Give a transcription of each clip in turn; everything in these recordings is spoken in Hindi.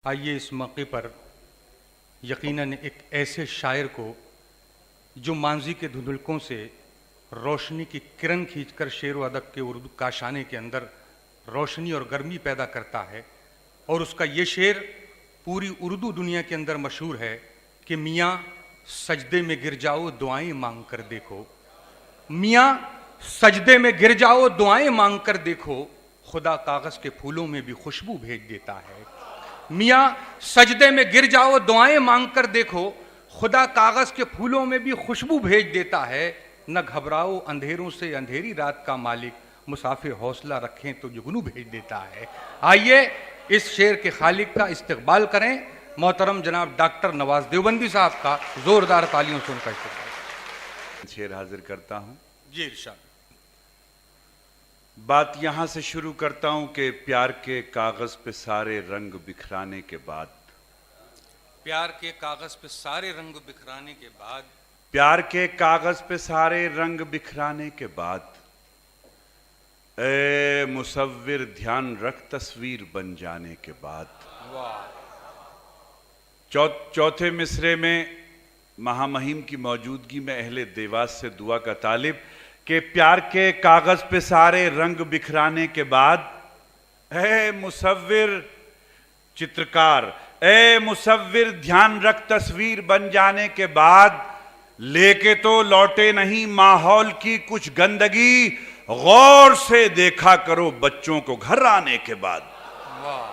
आइए इस मौके पर यकीनन एक ऐसे शायर को जो मांझी के धुंधलकों से रोशनी की किरण खींचकर शेर व अदब के उर्दू काशाने के अंदर रोशनी और गर्मी पैदा करता है, और उसका ये शेर पूरी उर्दू दुनिया के अंदर मशहूर है कि मियाँ सजदे में गिर जाओ दुआएं मांग कर देखो। मियाँ सजदे में गिर जाओ दुआएं मांग कर देखो, खुदा कागज़ के फूलों में भी खुशबू भेज देता है। मियाँ सजदे में गिर जाओ दुआएं मांग कर देखो, खुदा कागज़ के फूलों में भी खुशबू भेज देता है। न घबराओ अंधेरों से अंधेरी रात का मालिक, मुसाफिर हौसला रखें तो जुगनू भेज देता है। आइए इस शेर के खालिक का इस्तकबाल करें, मोहतरम जनाब डॉक्टर नवाज देवबंदी साहब का जोरदार तालियों से उनका इस्तकबाल। शेर हाजिर करता हूँ। जी इरशाद। बात यहाँ से शुरू करता हूँ कि प्यार के कागज़ पे सारे रंग बिखराने के बाद, प्यार के कागज़ पे सारे रंग बिखराने के बाद, प्यार के कागज़ पे सारे रंग बिखराने के बाद, ए मुसव्विर ध्यान रख तस्वीर बन जाने के बाद। चौथे मिसरे में महामहिम की मौजूदगी में अहले देवास से दुआ का तालिब कि प्यार के कागज़ पे सारे रंग बिखराने के बाद, ए मुसव्विर चित्रकार, ए मुसव्विर ध्यान रख तस्वीर बन जाने के बाद, लेके तो लौटे नहीं माहौल की कुछ गंदगी, गौर से देखा करो बच्चों को घर आने के बाद। वाह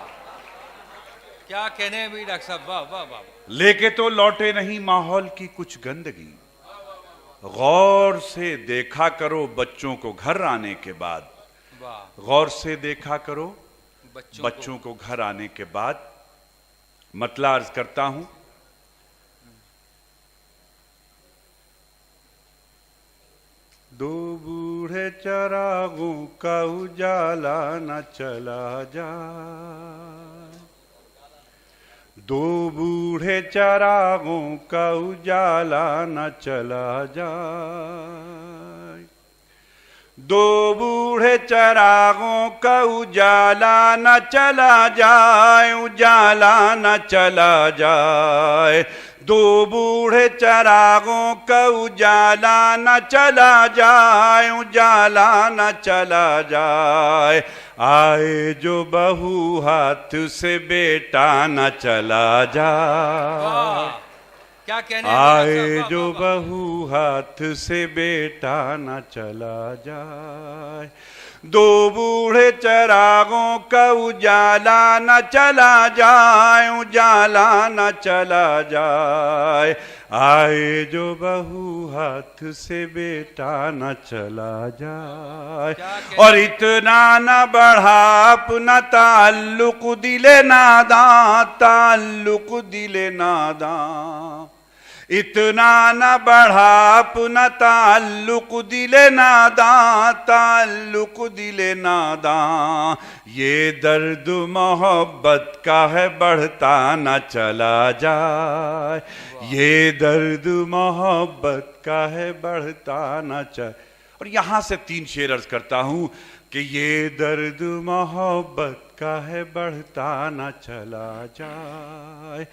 क्या कहने हैं भी डॉक्टर साहब, वाह वाह वाह। लेके तो लौटे नहीं माहौल की कुछ गंदगी, गौर से देखा करो बच्चों को घर आने के बाद। गौर से देखा करो बच्चों को घर आने के बाद। मतला अर्ज करता हूं। दो बूढ़े चरागों का उजाला न चला जाए, दो बूढ़े चरागों का उजाला न चला जाए, दो बूढ़े चरागों का उजाला न चला जाए, उजाला न चला जाए, दो बूढ़े चरागों का उजाला न चला जाए, उजाला न चला जाए। आए जो बहू हाथ से बेटा न चला जाए, क्या कहने, आए जो बहू हाथ से बेटा न चला जाए, दो बूढ़े चरागों का उजाला न चला जाए, उजाला न चला जाए। आए जो बहू हाथ से बेटा न चला जाए। और इतना न बढ़ा अपना ताल्लुक दिले नादां, ताल्लुक दिले नादां, इतना न बढ़ा अपना ताल्लुक दिले नादां, ताल्लुक दिले नादां। ये दर्द मोहब्बत का है बढ़ता न चला जाए, ये दर्द मोहब्बत का है बढ़ता न चला। और यहां से 3 शेर अर्ज करता हूं कि ये दर्द मोहब्बत का है बढ़ता न चला जाए,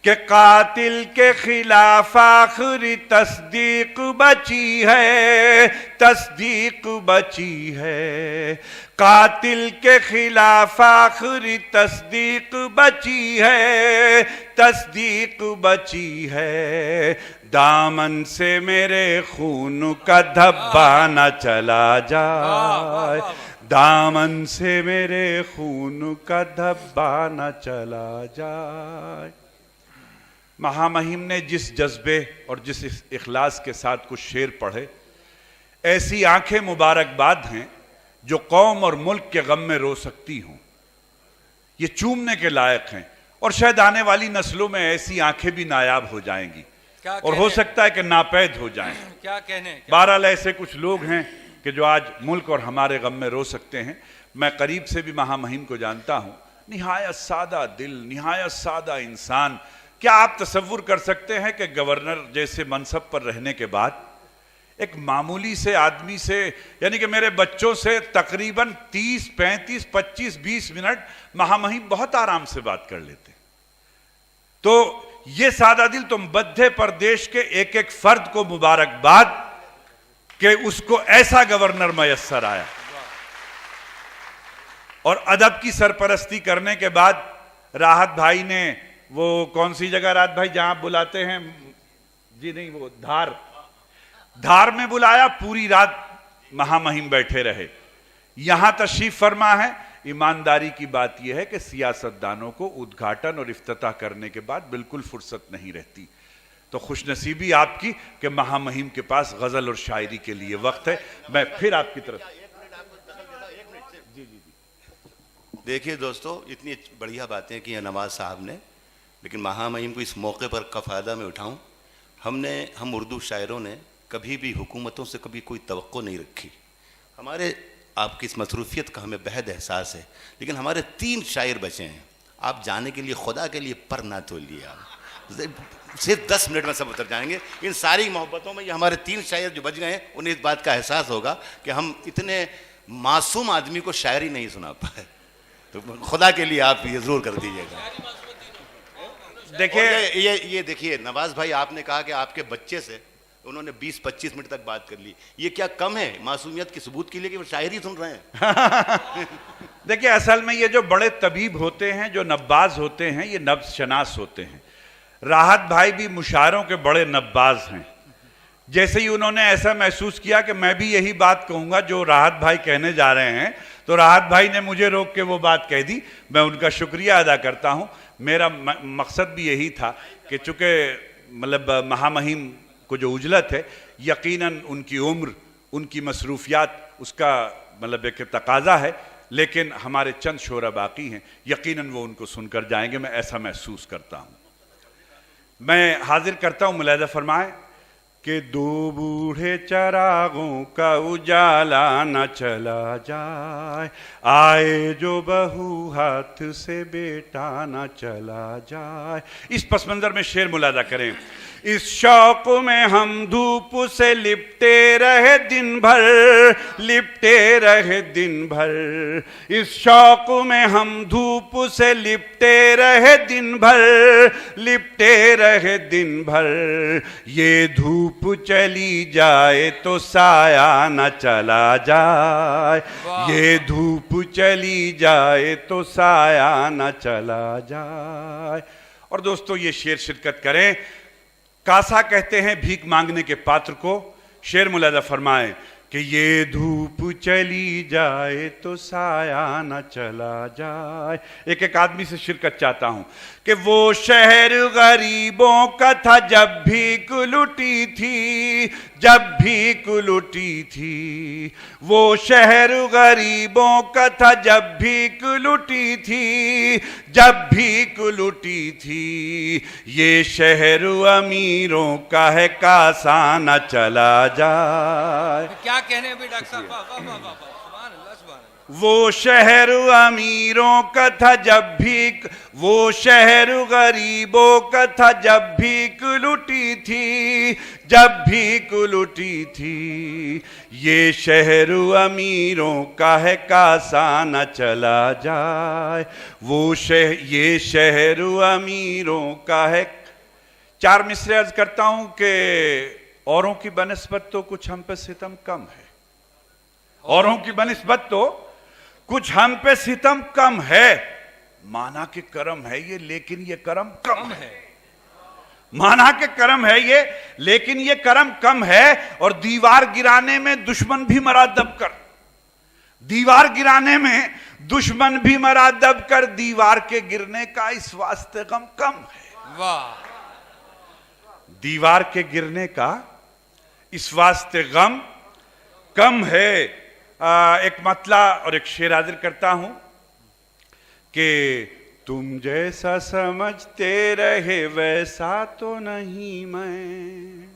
कि कातिल के खिलाफ आखिरी तस्दीक बची है, तस्दीक बची है, कातिल के खिलाफ आखिरी तस्दीक बची है, तस्दीक बची है। दामन से मेरे खून का धब्बा न चला जाए, दामन से मेरे खून का धब्बा न चला जाए। महामहिम ने जिस जज्बे और जिस इखलास के साथ कुछ शेर पढ़े, ऐसी आंखें मुबारकबाद हैं जो कौम और मुल्क के गम में रो सकती हों, ये चूमने के लायक हैं। और शायद आने वाली नस्लों में ऐसी आंखें भी नायाब हो जाएंगी और हो सकता है कि नापैद हो जाएं। क्या कहने, बहरहाल ऐसे कुछ लोग हैं कि जो आज मुल्क और हमारे गम में रो सकते हैं। मैं करीब से भी महामहिम को जानता हूं, निहायत सादा दिल, निहायत सादा इंसान। क्या आप तसव्वुर कर सकते हैं कि गवर्नर जैसे मनसब पर रहने के बाद एक मामूली से आदमी से, यानी कि मेरे बच्चों से तकरीबन 30, 35, 25, 20 मिनट महामहिम बहुत आराम से बात कर लेते। तो ये सादा दिल तो मध्य प्रदेश के एक एक फर्द को मुबारकबाद कि उसको ऐसा गवर्नर मयस्सर आया। और अदब की सरपरस्ती करने के बाद राहत भाई ने, वो कौन सी जगह राहत भाई जहां आप बुलाते हैं जी, नहीं वो धार में बुलाया, पूरी रात महामहिम बैठे रहे। यहां तशरीफ फरमा है। ईमानदारी की बात यह है कि सियासतदानों को उद्घाटन और इफ्तिताह करने के बाद बिल्कुल फुर्सत नहीं रहती। तो खुशनसीबी आपकी कि महामहिम के पास गजल और शायरी के लिए वक्त है। मैं फिर आपकी तरफ देखिए दोस्तों, इतनी बढ़िया बातें की हैं नवाज साहब ने, लेकिन महामहिम को इस मौके पर का फ़ायदा मैं उठाऊं। हम उर्दू शायरों ने कभी भी हुकूमतों से कभी कोई तवक्को नहीं रखी। हमारे आपकी इस मसरूफियत का हमें बेहद एहसास है, लेकिन हमारे 3 शायर बचे हैं। आप जाने के लिए खुदा के लिए पर ना तोलिए, आप सिर्फ 10 मिनट में सब उतर जाएंगे। इन सारी मोहब्बतों में ये हमारे 3 शायर जो बच गए हैं, उन्हें इस बात का एहसास होगा कि हम इतने मासूम आदमी को शायरी नहीं सुना पाए। तो खुदा के लिए आप ये जरूर कर दीजिएगा। देखिए ये देखिए नवाज भाई, आपने कहा कि आपके बच्चे से उन्होंने 20-25 मिनट तक बात कर ली। ये क्या कम है मासूमियत के सबूत के लिए कि वो शायरी सुन रहे हैं? देखिए असल में ये जो बड़े तबीब होते हैं, जो नब्बाज होते हैं, ये नब्ज शनास होते हैं। राहत भाई भी मुशायरों के बड़े नब्बाज हैं। जैसे ही उन्होंने ऐसा महसूस किया कि मैं भी यही बात कहूंगा जो राहत भाई कहने जा रहे हैं, तो राहत भाई ने मुझे रोक के वो बात कह दी। मैं उनका शुक्रिया अदा करता हूं। मेरा मकसद भी यही था कि चूंकि मतलब महामहिम को जो उजलत है, यकीनन उनकी उम्र, उनकी मसरूफियात, उसका मतलब एक तकाजा है, लेकिन हमारे चंद शोरा बाकी हैं, यकीनन वो उनको सुनकर जाएंगे। मैं ऐसा महसूस करता हूं। मैं हाजिर करता हूं, मुलाहिजा फरमाए कि 2 बूढ़े चरागों का उजाला न चला जाए, आए जो बहू हाथ से बेटा न चला जाए। इस पस मंजर में शेर मुलाजा करें। इस शौक में हम धूप से लिपटे रहे दिन भर, लिपटे रहे दिन भर। इस शौक में हम धूप से लिपटे रहे दिन भर, लिपटे रहे दिन भर। ये धूप चली जाए तो साया न चला जाए, ये धूप चली जाए तो साया न चला जाए। और दोस्तों ये शेर शिरकत करें। कासा कहते हैं भीख मांगने के पात्र को। शेर मुलाजा फरमाए कि ये धूप चली जाए तो साया न चला जाए। एक एक आदमी से शिरकत चाहता हूं कि वो शहर गरीबों का था जब भीख लुटी थी, जब भीख लुटी थी। वो शहर गरीबों का था जब भीख लुटी थी, जब भीख लुटी थी। ये शहर अमीरों का है कासा न चला जाए। क्या कहने भी डॉक्टर साहब, वाह वाह वाह वाह, सुभान अल्लाह सुभान अल्लाह। वो शहर अमीरों का था जब भीख, वो शहर गरीबों का था जब भीख लुटी थी, जब भीख लुटी थी। ये शहर अमीरों का है कासा न चला जाए, वो ये शहर अमीरों का है। 4 मिसरे अर्ज करता हूं कि औरों की बनिस्बत तो कुछ हम पे सितम कम है, औरों की बनिस्बत तो कुछ हम पे सितम कम है। माना के करम है ये, लेकिन ये करम कम है। माना के करम है ये, लेकिन ये करम कम है। और दीवार गिराने में दुश्मन भी मरा दबकर, दीवार गिराने में दुश्मन भी मरा दबकर। दीवार के गिरने का इस वास्ते गम कम है। वाह। दीवार के गिरने का इस वास्ते गम कम है। एक मतला और एक शेर हाजिर करता हूं कि तुम जैसा समझते रहे वैसा तो नहीं मैं,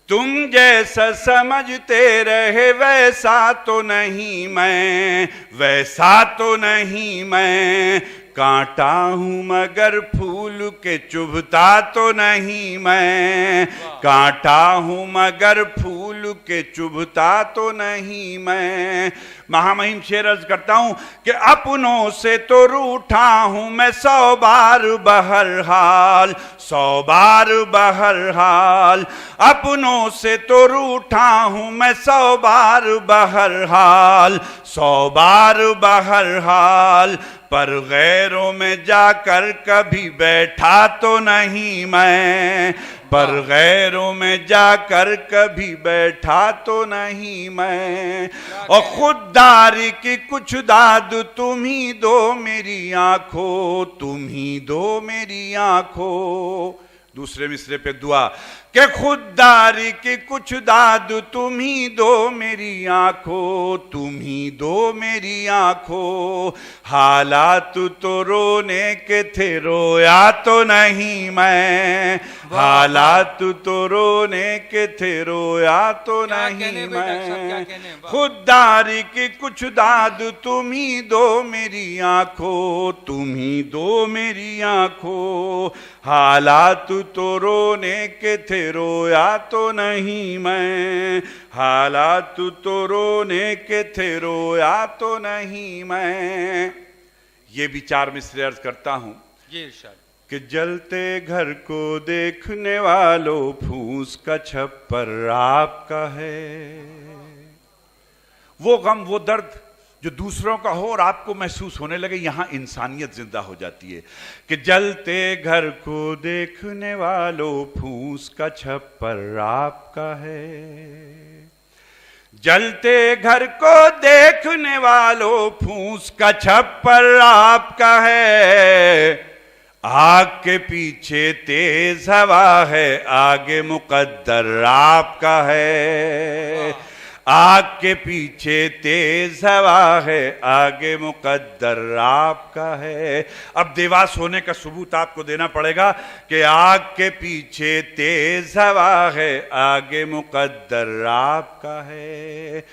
तुम जैसा समझते रहे वैसा तो नहीं मैं, वैसा तो नहीं मैं। कांटा हूं मगर फूल के चुभता तो नहीं मैं, कांटा हूं मगर फूल के चुभता तो नहीं मैं। महामहिम शेर अर्ज करता हूं कि अपनों से तो रूठा हूं मैं 100 बार बहरहाल, 100 बार बहरहाल। अपनों से तो रूठा हूं मैं 100 बार बहरहाल, 100 बार बहरहाल। पर गैरों में जाकर कभी बैठा तो नहीं मैं, पर गैरों में जाकर कभी बैठा तो नहीं मैं। और खुददारी की कुछ दाद तुम ही दो मेरी आंखों, तुम ही दो मेरी आंखों। दूसरे मिसरे पे दुआ कि खुददारी की कुछ दाद तुम ही दो मेरी आंखों, तुम ही दो मेरी आंखों। हालात तो रोने के थे रोया तो नहीं मैं, हालात तो रोने के थे रोया तो नहीं मैं। खुददारी की कुछ दाद तुम ही दो मेरी आंखों, तुम ही दो मेरी आंखों। हालात तो रोने के थे रोया तो नहीं मैं, हालात तो रोने के थे रोया तो नहीं मैं। ये भी 4 मिसरे अर्ज करता हूं ये इरशाद कि जलते घर को देखने वालों फूस का छप्पर आपका है। वो गम वो दर्द जो दूसरों का हो और आपको महसूस होने लगे, यहां इंसानियत जिंदा हो जाती है कि जलते घर को देखने वालों फूस का छप्पर आपका है। जलते घर को देखने वालों फूस का छप्पर आपका है। आग के पीछे तेज हवा है, आगे मुकद्दर आपका है। आग के पीछे तेज हवा है, आगे मुकद्दर आपका है। अब देवास होने का सबूत आपको देना पड़ेगा कि आग के पीछे तेज हवा है, आगे मुकद्दर आपका है।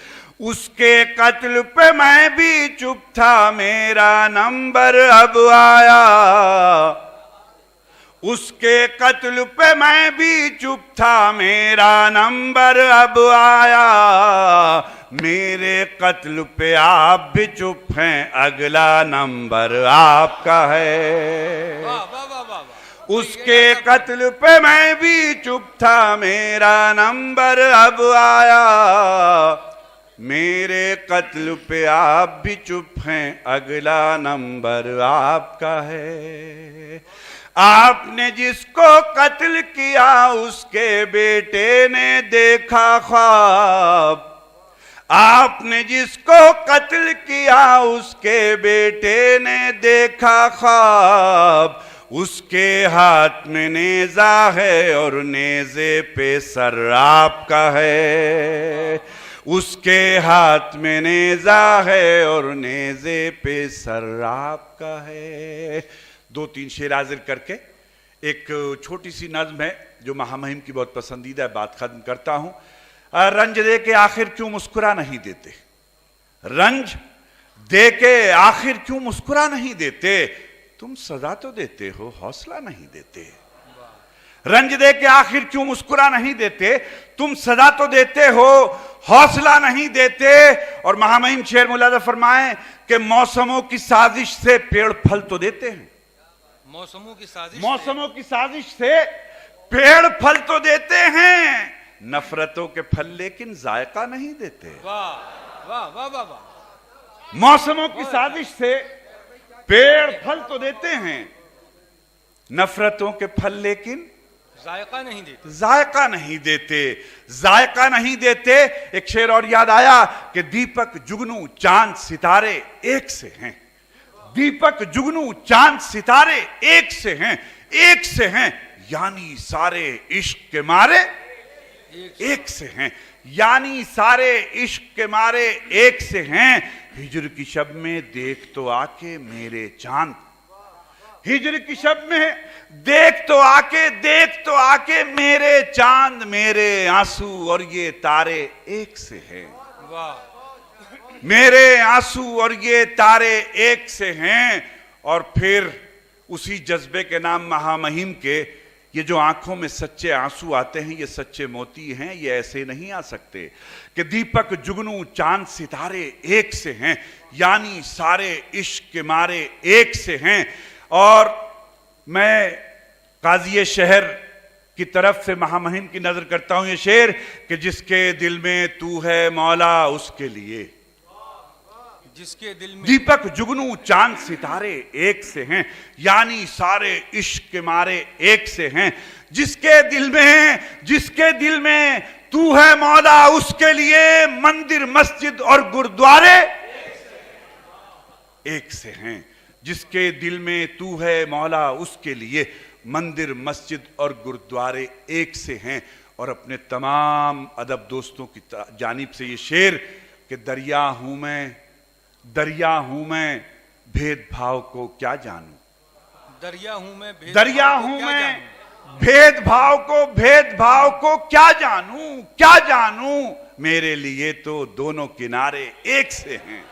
उसके कत्ल पे मैं भी चुप था, मेरा नंबर अब आया। उसके कत्ल पे मैं भी चुप था, मेरा नंबर अब आया। मेरे कत्ल पे आप भी चुप हैं, अगला नंबर आपका है। वाह वाह वाह वाह। उसके कत्ल पे मैं भी चुप था, मेरा नंबर अब आया। मेरे कत्ल पे आप भी चुप हैं, अगला नंबर आपका है। आपने जिसको कत्ल किया उसके बेटे ने देखा ख्वाब। आपने जिसको कत्ल किया उसके बेटे ने देखा ख्वाब। उसके हाथ में नेजा है और नेजे पे सर आपका है। उसके हाथ में नेजा है और नेजे पे सर आपका है। 2-3 शेर हाजिर करके एक छोटी सी नज्म है जो महामहिम की बहुत पसंदीदा है, बात खत्म करता हूं। रंज दे के आखिर क्यों मुस्कुरा नहीं देते, रंज दे के आखिर क्यों मुस्कुरा नहीं देते। तुम सजा तो देते हो, हौसला नहीं देते। रंज दे के आखिर क्यों मुस्कुरा नहीं देते, तुम सजा तो देते हो, हौसला नहीं देते। और महामहिम शेर मुलाजा फरमाएं कि मौसमों की साजिश से पेड़ फल तो देते हैं। मौसमों की साजिश, मौसमों की साजिश से पेड़ फल तो देते हैं। नफरतों के फल लेकिन जायका नहीं देते। वाह वाह वाह वाह वाह। मौसमों की साजिश से पेड़ फल तो देते हैं, नफरतों के फल लेकिन जायका नहीं देते, जायका नहीं देते, जायका नहीं देते। एक शेर और याद आया कि दीपक जुगनू चांद सितारे एक से हैं। दीपक जुगनू चांद सितारे एक से हैं, एक से हैं, यानी सारे इश्क के मारे एक से हैं, यानी सारे इश्क के मारे एक से हैं। हिजर की शब में देख तो आके मेरे चांद, हिजर की शब में देख तो आके मेरे चांद, मेरे आंसू और ये तारे एक से हैं। वाह। मेरे आंसू और ये तारे एक से हैं। और फिर उसी जज्बे के नाम महामहिम के ये जो आंखों में सच्चे आंसू आते हैं, ये सच्चे मोती हैं, ये ऐसे नहीं आ सकते कि दीपक जुगनू चांद सितारे एक से हैं, यानी सारे इश्क के मारे एक से हैं। और मैं काजी शहर की तरफ से महामहिम की नजर करता हूं ये शेर कि जिसके दिल में तू है मौला उसके लिए, जिसके दिल में दीपक जुगनू चांद सितारे एक से हैं, यानी सारे इश्क के मारे एक से हैं। जिसके दिल में तू है मौला उसके लिए, मंदिर मस्जिद और गुरुद्वारे एक से हैं। जिसके दिल में तू है मौला उसके लिए, मंदिर मस्जिद और गुरुद्वारे एक से हैं। और अपने तमाम अदब दोस्तों की जानिब से ये शेर कि दरिया हूं मैं भेदभाव को क्या जानूं, दरिया हूं मैं भेदभाव को क्या जानूं, मेरे लिए तो दोनों किनारे एक से हैं।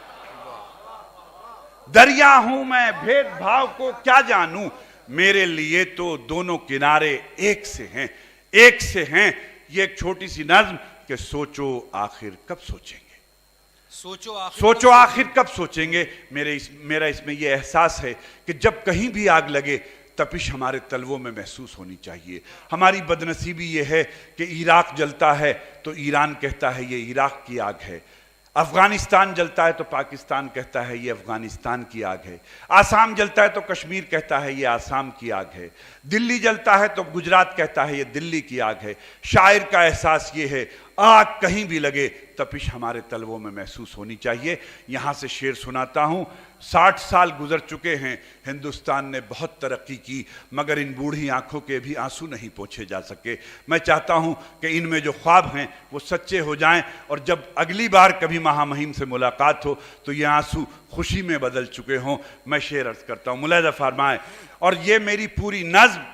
दरिया हूं मैं भेदभाव को क्या जानूं, मेरे लिए तो दोनों किनारे एक से हैं। ये एक छोटी सी नज्म कि सोचो आखिर कब सोचेंगे, सोचो आखिर कब सोचेंगे। मेरा इसमें यह एहसास है कि जब कहीं भी आग लगे तपिश हमारे तलवों में महसूस होनी चाहिए। हमारी बदनसीबी यह है कि इराक जलता है तो ईरान कहता है ये इराक की आग है, अफगानिस्तान जलता है तो पाकिस्तान कहता है ये अफगानिस्तान की आग है, आसाम जलता है तो कश्मीर कहता है ये आसाम की आग है, दिल्ली जलता है तो गुजरात कहता है ये दिल्ली की आग है। शायर का एहसास ये है आग कहीं भी लगे तपिश हमारे तलवों में महसूस होनी चाहिए। यहां से शेर सुनाता हूं। 60 साल गुजर चुके हैं, हिंदुस्तान ने बहुत तरक्की की, मगर इन बूढ़ी आंखों के भी आंसू नहीं पोंछे जा सके। मैं चाहता हूं कि इनमें जो ख्वाब हैं वो सच्चे हो जाएं, और जब अगली बार कभी महामहिम से मुलाकात हो तो ये आंसू खुशी में बदल चुके हों। मैं शेर अर्ज करता हूं, मुलाहिजा फरमाएं। और ये मेरी पूरी नज्म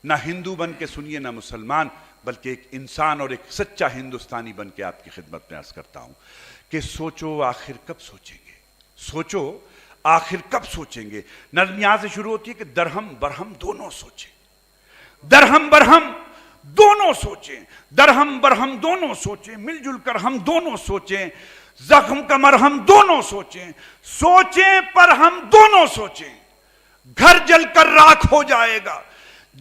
ना हिंदू बन के सुनिए ना मुसलमान, बल्कि एक इंसान और एक सच्चा हिंदुस्तानी बन के आपकी खिदमत में अर्ज करता हूं कि सोचो आखिर कब सोचेंगे, सोचो आखिर कब सोचेंगे। नज्म यहां से शुरू होती है कि दरहम बरहम दोनों सोचें, दरहम बरहम दोनों सोचें, दरहम बरहम दोनों सोचें, मिलजुल कर हम दोनों सोचें, जख्म का मरहम दोनों सोचें, सोचें पर हम दोनों सोचें। घर जलकर राख हो जाएगा,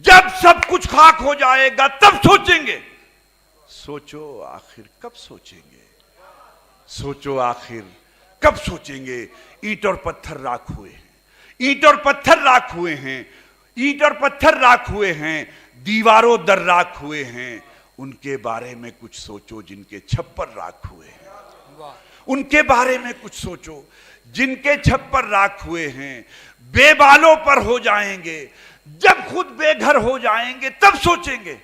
जब सब कुछ खाक हो जाएगा तब सोचेंगे। सोचो आखिर कब सोचेंगे, सोचो आखिर कब सोचेंगे। ईंट और पत्थर राख हुए हैं, ईंट और पत्थर राख हुए हैं, ईंट और पत्थर राख हुए हैं, दीवारों दर राख हुए हैं। उनके बारे में कुछ सोचो जिनके छप्पर राख हुए हैं, उनके बारे में कुछ सोचो जिनके छप्पर राख हुए हैं। बेबालों पर हो जाएंगे, जब खुद बेघर हो जाएंगे तब सोचेंगे।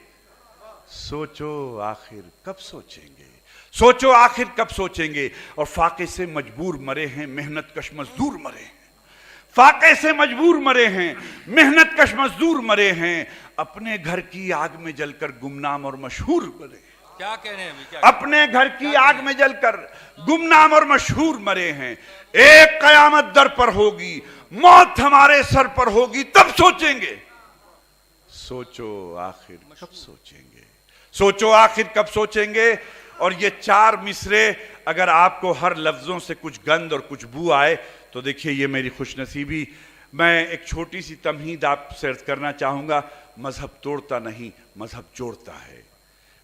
सोचो आखिर कब सोचेंगे, सोचो आखिर कब सोचेंगे। और फाके से मजबूर मरे हैं, मेहनत कश मजदूर मरे हैं, फाके से मजबूर मरे हैं, मेहनत कश मजदूर मरे हैं। अपने घर की आग में जलकर गुमनाम और मशहूर मरे। क्या कह रहे हैं क्या? अपने घर की आग में जलकर गुमनाम और मशहूर मरे हैं। एक कयामत दर पर होगी, मौत हमारे सर पर होगी, तब सोचेंगे। सोचो आखिर कब सोचेंगे, सोचो आखिर कब सोचेंगे। और ये 4 मिसरे अगर आपको हर लफ्जों से कुछ गंध और कुछ बू आए तो देखिए ये मेरी खुशनसीबी। मैं एक छोटी सी तमहीद आपसे अर्ज करना चाहूंगा। मजहब तोड़ता नहीं, मजहब जोड़ता है।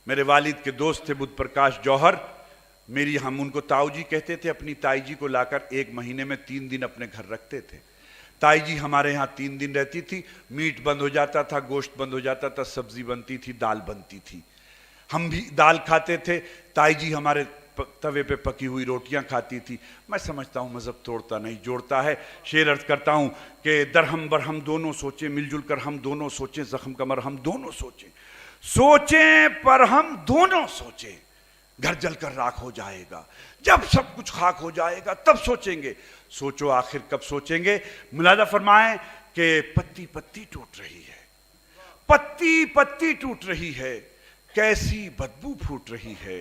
मेरे वालिद के दोस्त थे बुद्ध प्रकाश जौहर, हम उनको ताऊ जी कहते थे। अपनी ताई जी को लाकर 1 महीने में 3 दिन अपने घर रखते थे। ताई जी हमारे यहाँ 3 दिन रहती थी। मीट बंद हो जाता था, गोश्त बंद हो जाता था, सब्जी बनती थी, दाल बनती थी। हम भी दाल खाते थे, ताई जी हमारे तवे पे पकी हुई रोटियां खाती थी। मैं समझता हूँ मजहब तोड़ता नहीं जोड़ता है। शेर अर्ज करता हूँ कि दरहम बरहम दोनों सोचें, मिलजुल कर हम दोनों सोचें, जख्म कमर हम दोनों सोचें, सोचें पर हम दोनों सोचें। घर जलकर राख हो जाएगा, जब सब कुछ खाक हो जाएगा तब सोचेंगे। सोचो आखिर कब सोचेंगे। मुलाजा फरमाएं कि पत्ती पत्ती टूट रही है, पत्ती पत्ती टूट रही है, कैसी बदबू फूट रही है,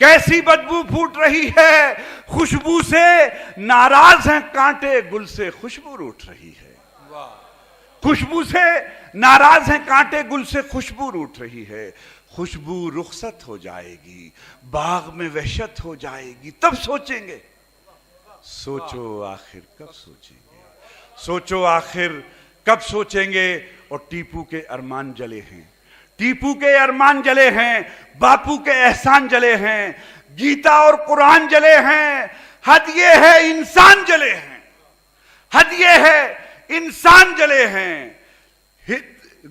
कैसी बदबू फूट रही है। खुशबू से नाराज हैं कांटे, गुल से खुशबू रूठ रही है। खुशबू से नाराज हैं कांटे, गुल से खुशबू रूठ रही है। खुशबू रुखसत हो जाएगी, बाग में वहशत हो जाएगी, तब सोचेंगे। सोचो आखिर कब सोचेंगे, सोचो आखिर कब सोचेंगे। और टीपू के अरमान जले हैं, टीपू के अरमान जले हैं, बापू के एहसान जले हैं, गीता और कुरान जले हैं। हद ये है इंसान जले हैं, हद ये है इंसान जले हैं,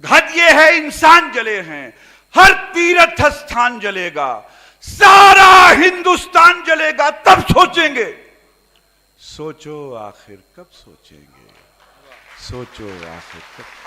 हद ये है इंसान जले हैं। हर तीर्थ स्थान जलेगा, सारा हिंदुस्तान जलेगा, तब सोचेंगे। सोचो आखिर कब सोचेंगे, सोचो आखिर कब।